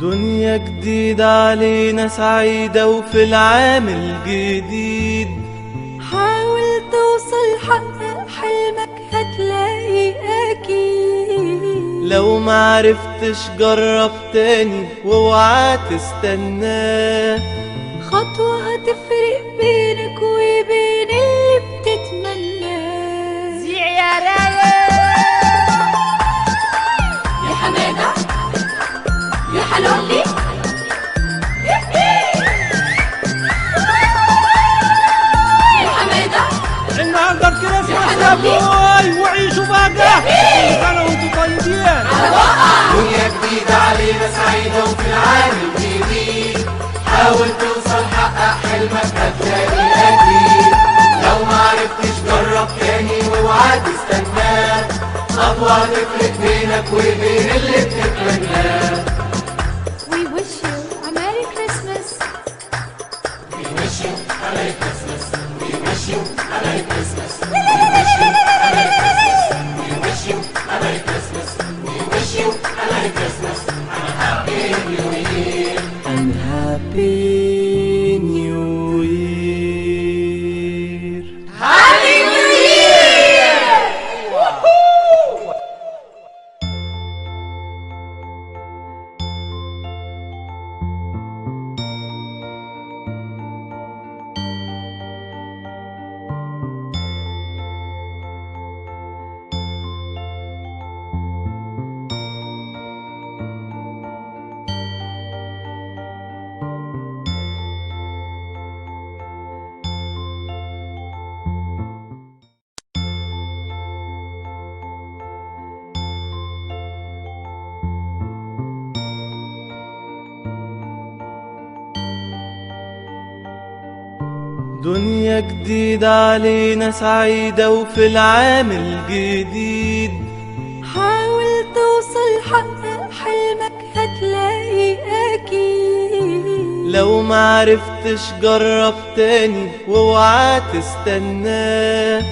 دنيا جديدة علينا سعيدة وفي العام الجديد حاول توصل حقق حلمك هتلاقي أكيد. لو معرفتش جرب تاني واوعى تستناه، خطوة هتفرق بينك وبين اللي بتتمناه. زيع يا رايق يا حمادة يا حلولي يا حمادة النهارده الكريسماس يا بوي وعيشوا بقى كل سنة وانتم طيبين. دنيا جديدة علينا سعيدة وفي العام الجديد حاول توصل حقق حلمك هتلاقي أكيد. لو معرفتش جرب تاني واوعى تستناه، خطوة تفرق بينك وبين اللي بتتمناه. We wish you a Merry Christmas. We wish you a Merry Christmas. We wish you a Merry Christmas. We wish you a Merry Christmas. We wish you a Merry Christmas. We wish you a Merry Christmas and a Happy New Year. and Happy New Year. Happy New Year! دنيا جديدة علينا سعيدة وفي العام الجديد حاول توصل حقق حلمك هتلاقي أكيد. لو معرفتش جرب تاني واوعى تستناه،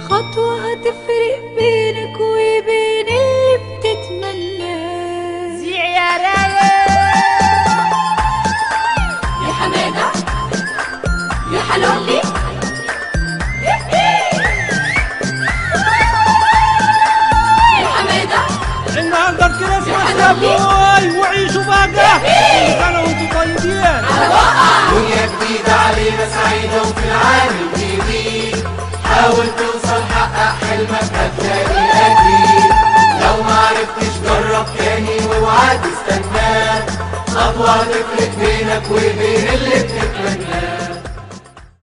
خطوة هتفرق بينك وبين اللي بتتمناه. زيع يا رايق يا حمادة يا حلولي يا حمادة النهارده الكريسماس يا بوي وعيشوا بقى كل سنة وانتم طيبين. دنيا جديدة علينا سعيدة وفي العام الجديد حاول توصل حقق حلمك هتلاقي أكيد. لو معرفتش جرب تاني واوعى تستناه، خطوة تفرق بينك وبين اللي بتتمناه.